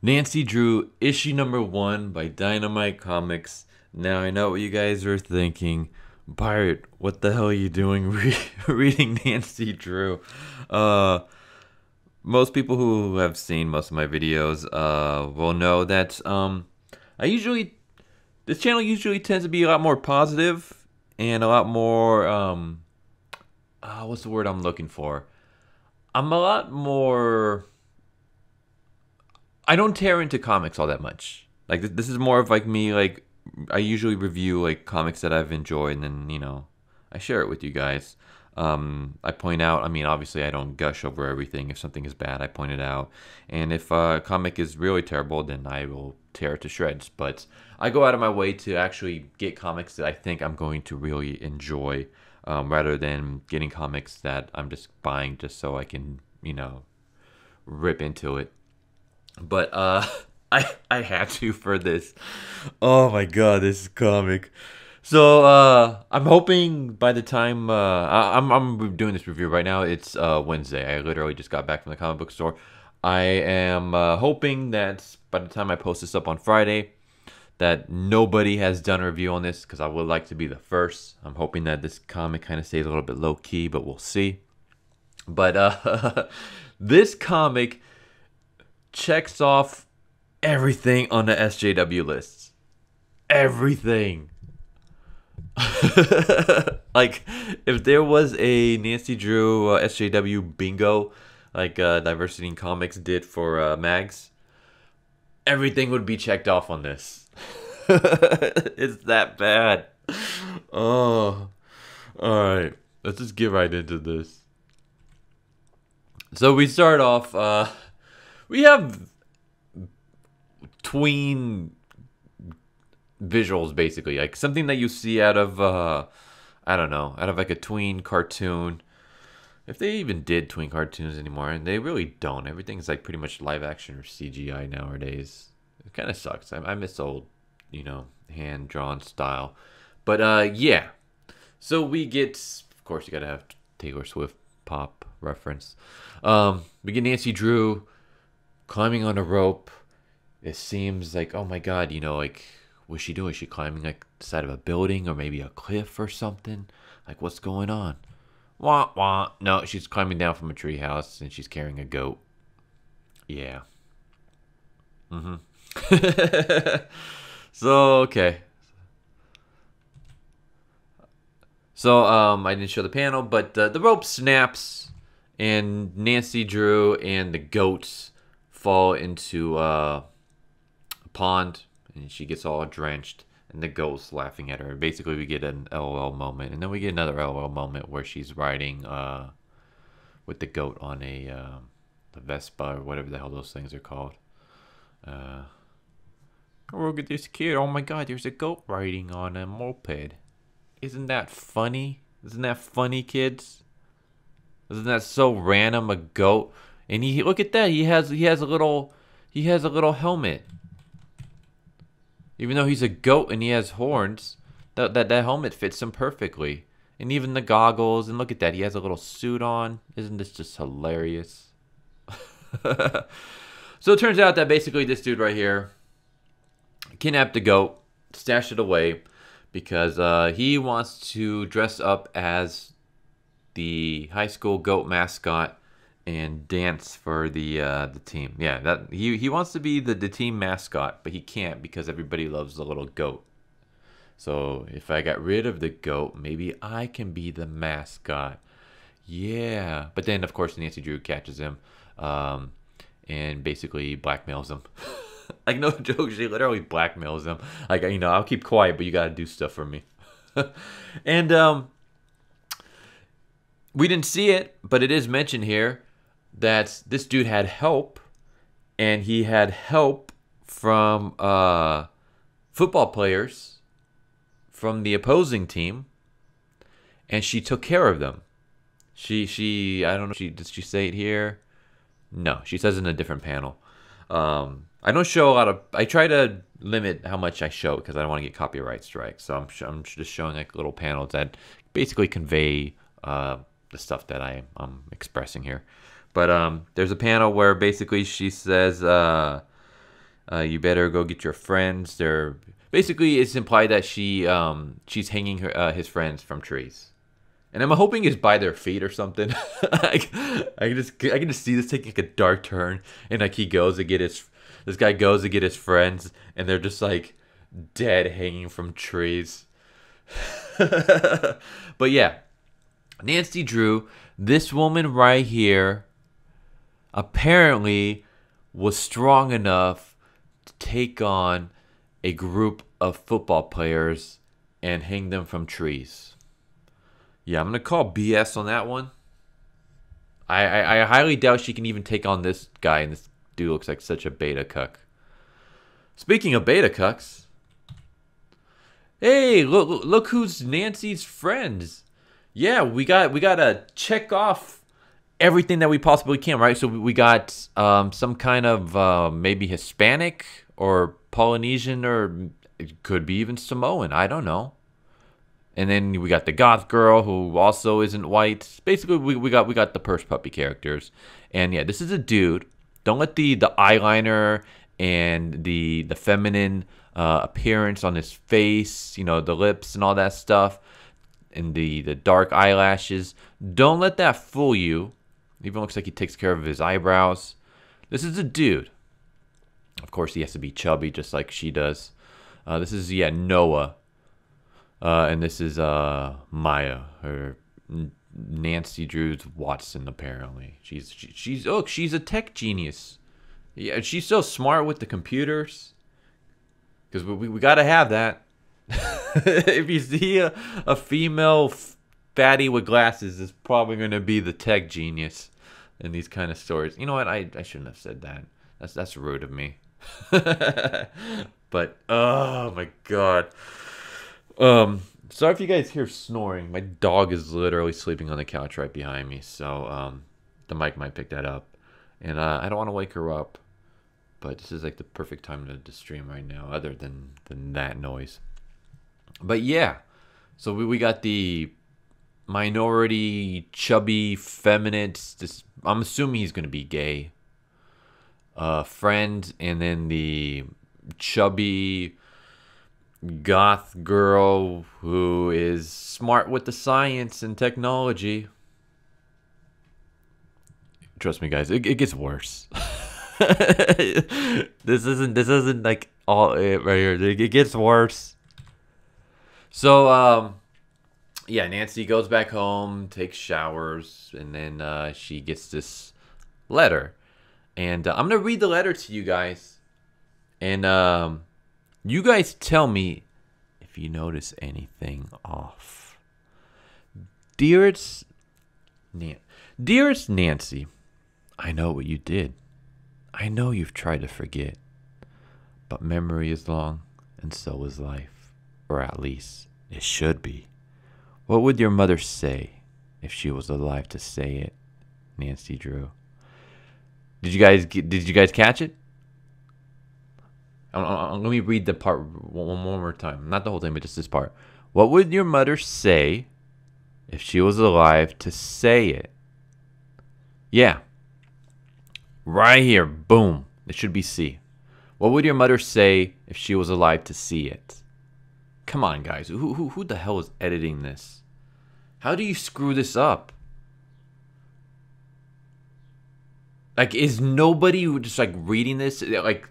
Nancy Drew, issue number 1 by Dynamite Comics. Now, I know what you guys are thinking. Pirate, what the hell are you doing reading Nancy Drew? Uh, Most people who have seen most of my videos will know that I usually, this channel usually tends to be a lot more positive and a lot more, what's the word I'm looking for? I'm a lot more, I don't tear into comics all that much. Like this is more of like me. Like I usually review like comics that I've enjoyed, and then I share it with you guys. I point out. I mean, obviously, I don't gush over everything. If something is bad, I point it out. And if a comic is really terrible, then I will tear it to shreds. But I go out of my way to actually get comics that I think I'm going to really enjoy, rather than getting comics that I'm just buying just so I can rip into it. But I had to for this. Oh my god, this is comic. So I'm hoping by the time I'm doing this review right now, it's Wednesday. I literally just got back from the comic book store. I am hoping that by the time I post this up on Friday, that nobody has done a review on this, because I would like to be the first. I'm hoping that this comic kind of stays a little bit low key, but we'll see. But this comic checks off everything on the SJW lists. Everything. Like, if there was a Nancy Drew SJW bingo, like Diversity in Comics did for Mags, everything would be checked off on this. It's that bad. Oh, all right. Let's just get right into this. So we start off. We have tween visuals, basically, like something that you see out of I don't know, out of like a tween cartoon. If they even did tween cartoons anymore, and they really don't. Everything's like pretty much live action or CGI nowadays. It kind of sucks. I miss old, hand drawn style. But yeah. So we get, of course, you gotta have Taylor Swift pop reference. We get Nancy Drew climbing on a rope. It seems like, oh my god, like, what's she doing? Is she climbing like the side of a building or maybe a cliff or something? Like, what's going on? Wah wah. No, she's climbing down from a treehouse and she's carrying a goat. Yeah. So okay. So I didn't show the panel, but the rope snaps and Nancy Drew and the goats fall into a pond, and she gets all drenched, and the goat's laughing at her. Basically, we get an LOL moment, and then we get another LOL moment where she's riding with the goat on a Vespa or whatever the hell those things are called. Oh, look at this kid! Oh my god, there's a goat riding on a moped. Isn't that funny? Isn't that funny, kids? Isn't that so random? A goat, and he look at that. He has a little helmet. Even though he's a goat and he has horns, that helmet fits him perfectly. And even the goggles, and look at that, he has a little suit on. Isn't this just hilarious? So it turns out that basically this dude right here kidnapped the goat, stashed it away, because he wants to dress up as the high school goat mascot and dance for the team. Yeah, that he wants to be the team mascot, but he can't because everybody loves the little goat. So if I got rid of the goat, maybe I can be the mascot. Yeah, but then of course Nancy Drew catches him, and basically blackmails him. Like, no joke, she literally blackmails him. Like, I'll keep quiet, but you gotta do stuff for me. And we didn't see it, but it is mentioned here that this dude had help, and he had help from football players from the opposing team, and she took care of them. She I don't know, did she say it here? No, she says it in a different panel. I don't show a lot of, I try to limit how much I show because I don't want to get copyright strikes. So I'm just showing like little panels that basically convey the stuff that I'm expressing here. But there's a panel where basically she says You better go get your friends. They're basically, it's implied that she's hanging his friends from trees. And I'm hoping it's by their feet or something. I can just see this taking like a dark turn, and like this guy goes to get his friends, and they're just like dead, hanging from trees. But yeah, Nancy Drew, this woman right here, apparently was strong enough to take on a group of football players and hang them from trees. Yeah, I'm going to call BS on that one. I highly doubt she can even take on this guy, and this dude looks like such a beta cuck. Speaking of beta cucks, hey, look who's Nancy's friends. Yeah, we got to check off everything that we possibly can, right? So we got some kind of maybe Hispanic or Polynesian, or it could be even Samoan. I don't know. And then we got the goth girl who also isn't white. Basically, we got the purse puppy characters. And yeah, this is a dude. Don't let the eyeliner and the feminine appearance on his face, you know, the lips and all that stuff, and the dark eyelashes. Don't let that fool you. Even looks like he takes care of his eyebrows. This is a dude. Of course, he has to be chubby just like she does. This is, yeah, Noah. And this is Maya, her Nancy Drew's Watson. Apparently, she's a tech genius. Yeah, she's so smart with the computers. Because we gotta have that. If you see a female fatty with glasses, it's probably gonna be the tech genius in these kind of stories. You know what? I shouldn't have said that. That's rude of me. But oh my god. Sorry if you guys hear snoring. My dog is literally sleeping on the couch right behind me, so the mic might pick that up. And I don't want to wake her up, but this is like the perfect time to stream right now, other than that noise. But yeah, so we got the minority, chubby, feminine. I'm assuming he's gonna be gay. Friend, and then the chubby goth girl who is smart with the science and technology. Trust me, guys, it gets worse. This isn't like all it right here. It gets worse. So yeah, Nancy goes back home, takes showers, and then she gets this letter, and I'm gonna read the letter to you guys, and you guys tell me if you notice anything off. Dearest Nancy, I know what you did. I know you've tried to forget. But memory is long, and so is life. Or at least, it should be. What would your mother say if she was alive to say it? Nancy Drew. Did you guys catch it? Let me read the part one more time. Not the whole thing, but just this part. What would your mother say if she was alive to say it? Yeah. Right here. Boom. It should be C. What would your mother say if she was alive to see it? Come on, guys. Who the hell is editing this? How do you screw this up? Like, is nobody just like reading this? Like,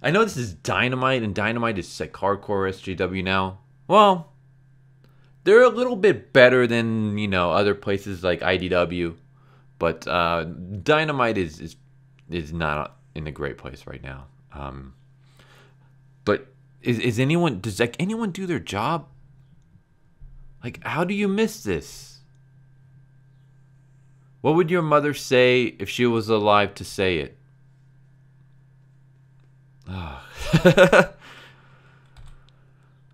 I know this is Dynamite, and Dynamite is like hardcore SJW now. Well, they're a little bit better than, you know, other places like IDW, but Dynamite is not in a great place right now. But does like anyone do their job? Like, how do you miss this? What would your mother say if she was alive to say it?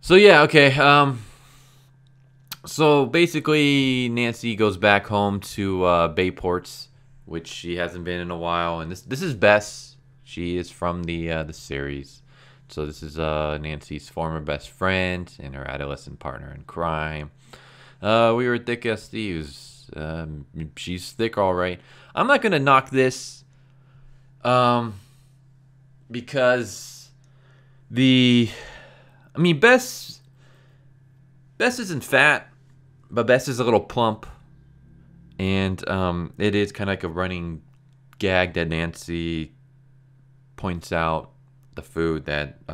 So yeah, okay. So basically, Nancy goes back home to Bayports, which she hasn't been in a while, and this is Bess. She is from the series, so this is Nancy's former best friend and her adolescent partner in crime. We were thick as thieves. She's thick, all right. I'm not gonna knock this. because the, I mean, Bess isn't fat, but Bess is a little plump, and it is kind of like a running gag that Nancy points out the food that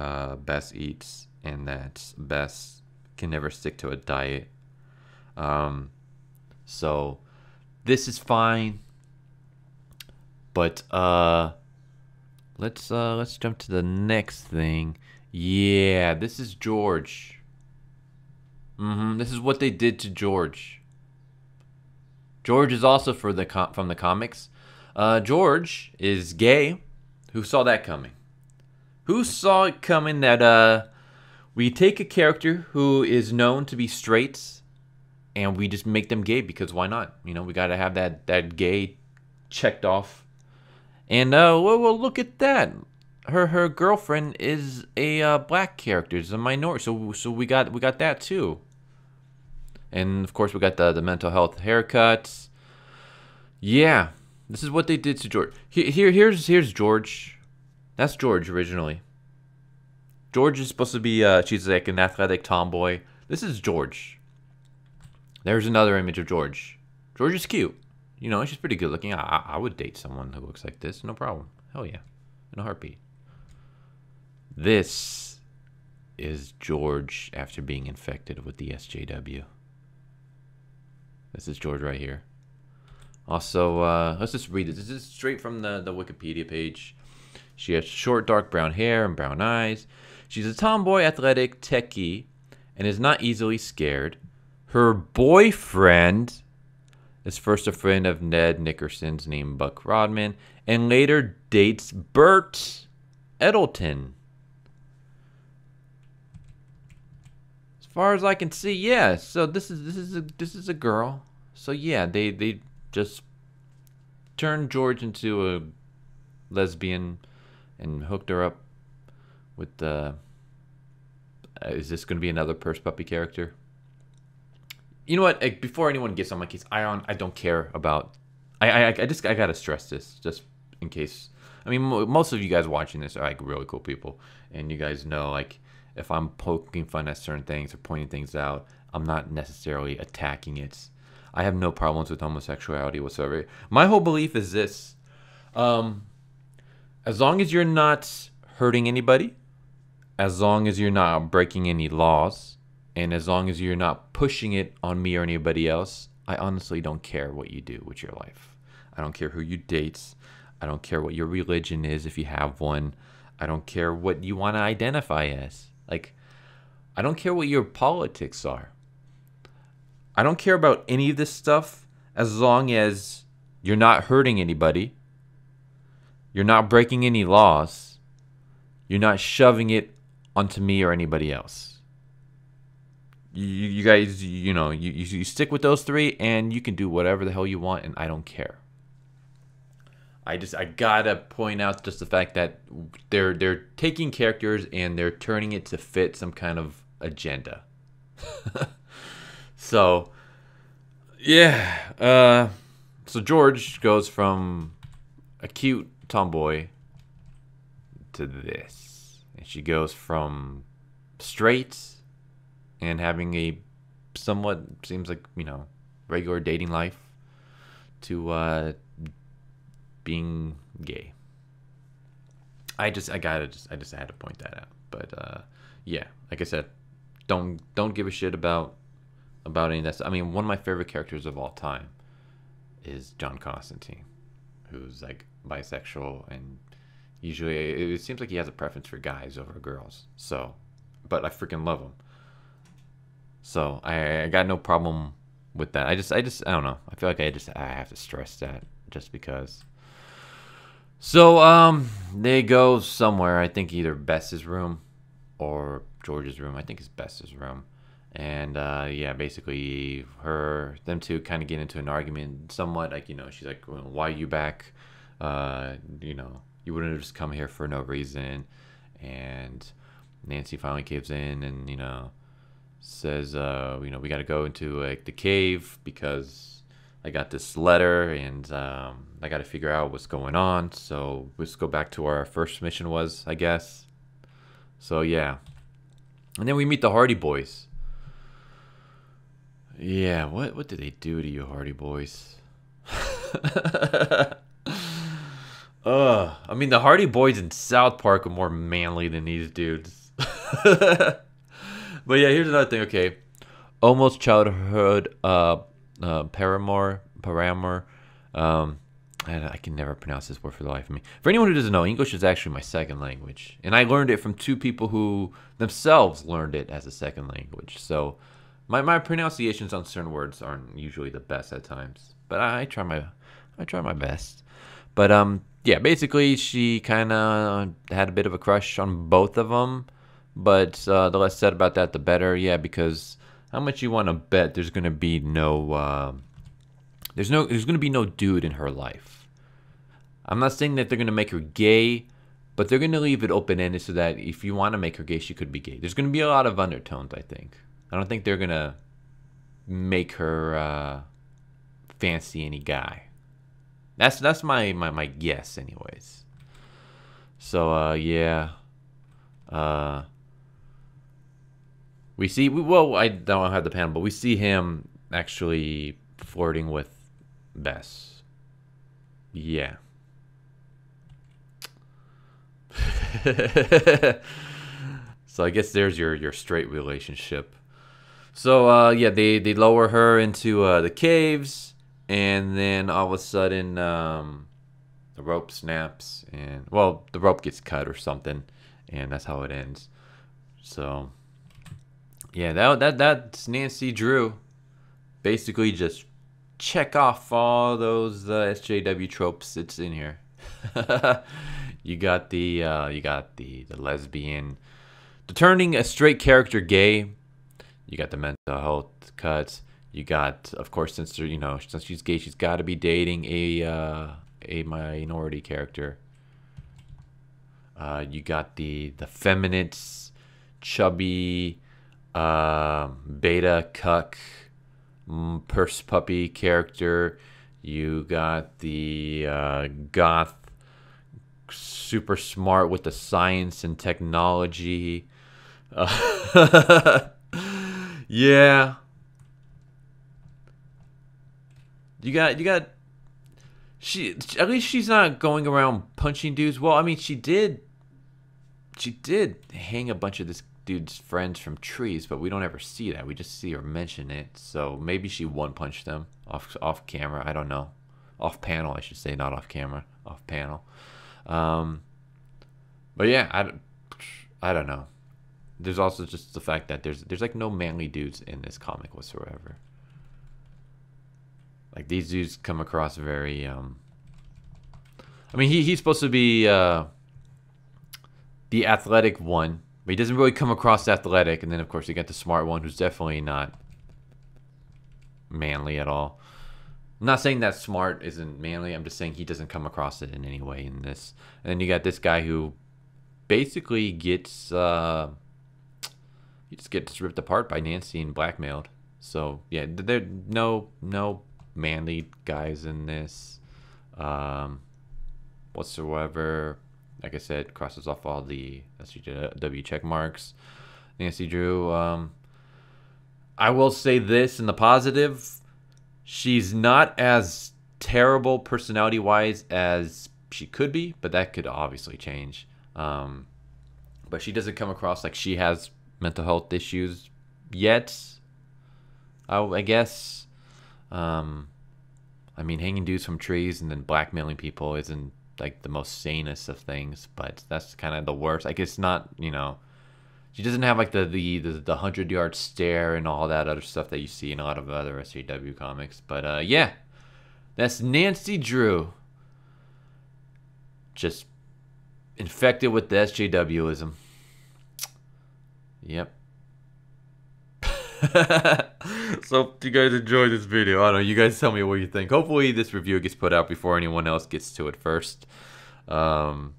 Bess eats, and that Bess can never stick to a diet. So this is fine, but let's jump to the next thing. Yeah, this is George. This is what they did to George. George is also from the comics. George is gay. Who saw that coming? Who saw it coming that we take a character who is known to be straight and we just make them gay because why not? You know, we got to have that gay checked off. And well, look at that. Her girlfriend is a black character, is a minority. So we got that too. And of course we got the mental health haircuts. Yeah, this is what they did to George. Here's George. That's George originally. George is supposed to be she's like an athletic tomboy. This is George. There's another image of George. George is cute. You know, she's pretty good looking. I would date someone who looks like this, no problem. Hell yeah, in a heartbeat. This is George after being infected with the SJW. This is George right here. Also, let's just read this. This is straight from the Wikipedia page. She has short, dark brown hair and brown eyes. She's a tomboy, athletic, techie, and is not easily scared. Her boyfriend is first a friend of Ned Nickerson's named Buck Rodman, and later dates Bert Eddleton. As far as I can see, yeah. So this is a girl. So yeah, they just turned George into a lesbian and hooked her up with the. Is this going to be another Purse Puppy character? You know what? Before anyone gets on my case, I don't care about. I gotta stress this just in case. I mean, most of you guys watching this are like really cool people, and you guys know like if I'm poking fun at certain things or pointing things out, I'm not necessarily attacking it. I have no problems with homosexuality whatsoever. My whole belief is this: as long as you're not hurting anybody, as long as you're not breaking any laws, and as long as you're not pushing it on me or anybody else, I honestly don't care what you do with your life. I don't care who you date. I don't care what your religion is if you have one. I don't care what you want to identify as. Like, I don't care what your politics are. I don't care about any of this stuff as long as you're not hurting anybody. You're not breaking any laws. You're not shoving it onto me or anybody else. You guys, you stick with those three and you can do whatever the hell you want and I don't care. I gotta point out just the fact that they're taking characters and they're turning it to fit some kind of agenda. So, yeah. So George goes from a cute tomboy to this. And she goes from straight and having a somewhat, seems like, regular dating life to being gay. I just had to point that out. But yeah, like I said, don't give a shit about any of that stuff. I mean, one of my favorite characters of all time is John Constantine, who's like bisexual, and usually it seems like he has a preference for guys over girls. So, but I freaking love him. So I got no problem with that. I don't know. I feel like I have to stress that just because. So they go somewhere. I think either Bess's room or George's room. I think it's Bess's room. And yeah, basically them two kind of get into an argument somewhat. Like, she's like, well, why are you back? You wouldn't have just come here for no reason. And Nancy finally caves in and, says, we got to go into like the cave because I got this letter, and I got to figure out what's going on. So let's go back to where our first mission was, I guess. So yeah, and then we meet the Hardy Boys. Yeah, what did they do to you, Hardy Boys? I mean, the Hardy Boys in South Park are more manly than these dudes. But yeah, here's another thing. Okay, almost childhood paramour. I can never pronounce this word for the life of me. For anyone who doesn't know, English is actually my second language, and I learned it from two people who themselves learned it as a second language. So my pronunciations on certain words aren't usually the best at times, but I try my best. But yeah, basically she kind of had a bit of a crush on both of them. But the less said about that, the better. Yeah, because how much you want to bet there's gonna be there's gonna be no dude in her life. I'm not saying that they're gonna make her gay, but they're gonna leave it open ended so that if you want to make her gay, she could be gay. There's gonna be a lot of undertones, I think. I don't think they're gonna make her fancy any guy. That's my guess, anyways. So yeah. Well, I don't have the panel, but we see him actually flirting with Bess. Yeah. So I guess there's your straight relationship. So yeah, they lower her into the caves, and then all of a sudden the rope snaps, and well, the rope gets cut or something, and that's how it ends. So yeah, that's Nancy Drew. Basically, just check off all those SJW tropes. It's in here. You got the lesbian, the turning a straight character gay. You got the mental health cuts. You got, of course, since she's gay, she's got to be dating a minority character. You got the feminist, chubby, beta cuck, purse puppy character. You got the goth, super smart with the science and technology. Yeah. You got she, at least she's not going around punching dudes. Well, I mean, she did hang a bunch of this dude's friends from trees, but we don't ever see that. We just see her mention it. So maybe she one punched them off camera. I don't know. Off panel, I should say, not off camera. Off panel. But yeah, I don't know. There's also just the fact that there's like no manly dudes in this comic whatsoever. Like, these dudes come across very I mean, he's supposed to be the athletic one, but he doesn't really come across athletic. And then of course you got the smart one, who's definitely not manly at all. I'm not saying that smart isn't manly. I'm just saying he doesn't come across it in any way in this. And then you got this guy who basically gets he just gets ripped apart by Nancy and blackmailed. So yeah, there no manly guys in this whatsoever. Like I said, crosses off all the SJW check marks. Nancy Drew. I will say this in the positive. She's not as terrible personality-wise as she could be, but that could obviously change. But she doesn't come across like she has mental health issues yet, I guess. I mean, hanging dudes from trees and then blackmailing people isn't like the most sanest of things, but that's kind of the worst. Like, it's not, she doesn't have like the 100-yard stare and all that other stuff that you see in a lot of other SJW comics. But yeah, that's Nancy Drew. Just infected with the SJWism. Yep. So if you guys enjoyed this video, I don't know, you guys tell me what you think. Hopefully this review gets put out before anyone else gets to it first. So,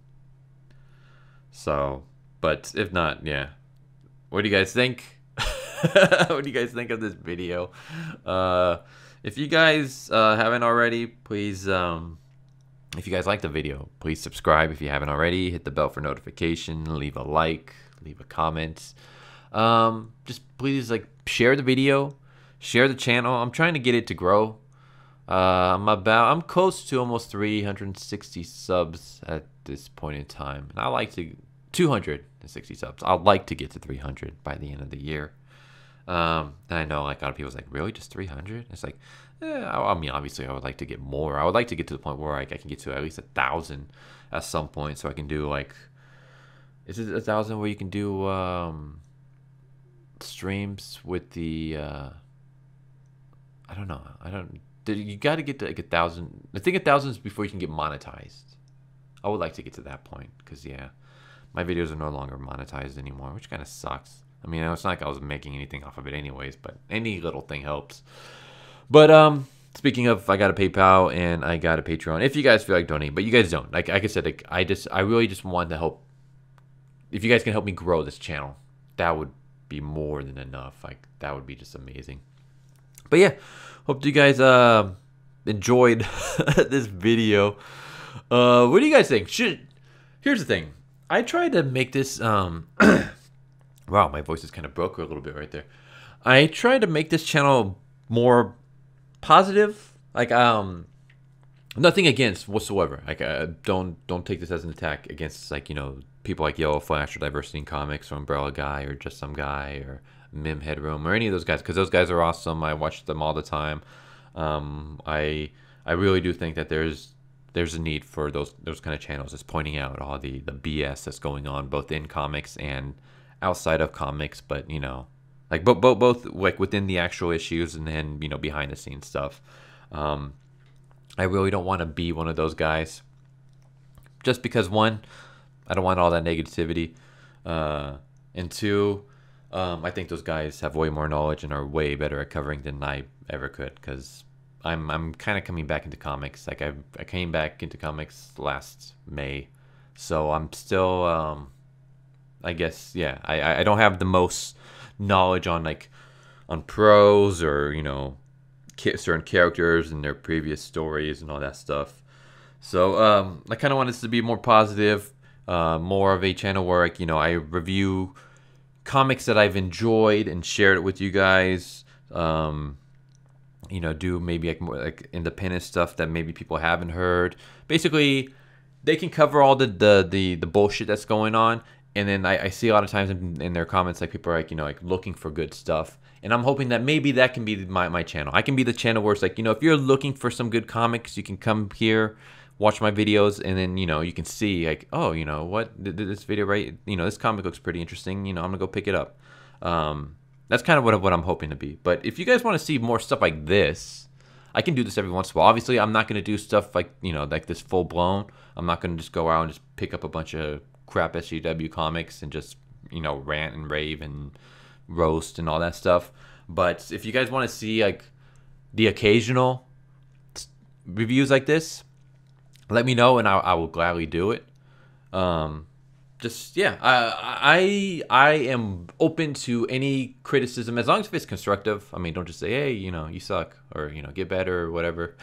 but if not, yeah. What do you guys think? What do you guys think of this video? If you guys haven't already, please, if you guys like the video, please subscribe if you haven't already. Hit the bell for notification. Leave a like. Leave a comment. Just please like share the video, share the channel. I'm trying to get it to grow. I'm close to almost 360 subs at this point in time, and I like to 260 subs. I'd like to get to 300 by the end of the year. And I know like a lot of people's like, really, just 300? It's like, I mean, obviously I would like to get more. I would like to get to the point where I can get to at least 1,000 at some point, so I can do like, is it 1,000 where you can do streams with the I don't know. You got to get to like 1,000. I think 1,000 is before you can get monetized. I would like to get to that point because yeah, my videos are no longer monetized anymore, which kind of sucks. I mean, it's not like I was making anything off of it anyways, but any little thing helps. But speaking of, I got a PayPal and I got a Patreon. If you guys feel like donating, but you guys don't. Like I said, like I really just want to help. If you guys can help me grow this channel, that would be more than enough. Like that would be just amazing. But yeah, hope you guys enjoyed this video. What do you guys think? Here's the thing. I tried to make this wow, my voice is kind of broke a little bit right there. I tried to make this channel more positive. Like nothing against whatsoever. Like don't take this as an attack against like, you know, people like Yellow Flash or Diversity in Comics or Umbrella Guy or Just Some Guy or Mim Headroom or any of those guys, because those guys are awesome. I watch them all the time. I really do think that there's a need for those kind of channels that's pointing out all the BS that's going on both in comics and outside of comics, but you know, like both like within the actual issues and then, you know, behind the scenes stuff. I really don't want to be one of those guys, just because one, I don't want all that negativity, and two, I think those guys have way more knowledge and are way better at covering than I ever could, because I'm kind of coming back into comics. Like I came back into comics last May, so I'm still I guess, yeah, I don't have the most knowledge on like on pros or, you know, certain characters and their previous stories and all that stuff. So I kind of want this to be more positive, more of a channel where, like, you know, I review comics that I've enjoyed and shared it with you guys. You know, do maybe like more like independent stuff that maybe people haven't heard. Basically, they can cover all the bullshit that's going on. And then I see a lot of times in their comments, like people are like, you know, like looking for good stuff. And I'm hoping that maybe that can be my channel. I can be the channel where it's like, you know, if you're looking for some good comics, you can come here, watch my videos, and then, you know, you can see like, oh, you know what, this video, right? You know, this comic looks pretty interesting. You know, I'm gonna go pick it up. That's kind of what I'm hoping to be. But if you guys want to see more stuff like this, I can do this every once in a while. Obviously, I'm not gonna do stuff like, you know, like this full blown. I'm not gonna just go out and just pick up a bunch of crap SJW comics and just, you know, rant and rave and roast and all that stuff. But if you guys want to see like the occasional reviews like this, let me know and I will gladly do it. Just yeah, I am open to any criticism as long as it's constructive. I mean, don't just say, hey, you know, you suck, or, you know, get better or whatever.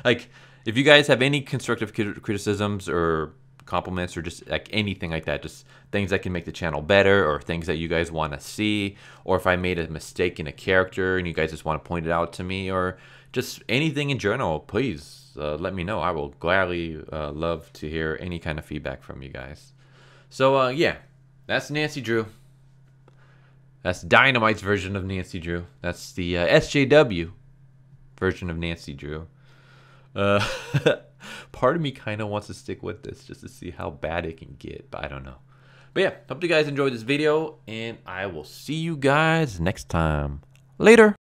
Like if you guys have any constructive criticisms or compliments or just like anything like that, just things that can make the channel better, or things that you guys want to see, or if I made a mistake in a character and you guys just want to point it out to me, or just anything in general, please let me know. I will gladly love to hear any kind of feedback from you guys. So yeah, that's Nancy Drew. That's Dynamite's version of Nancy Drew. That's the SJW version of Nancy Drew. Part of me kind of wants to stick with this just to see how bad it can get, but I don't know. But yeah, hope you guys enjoyed this video, and I will see you guys next time. Later.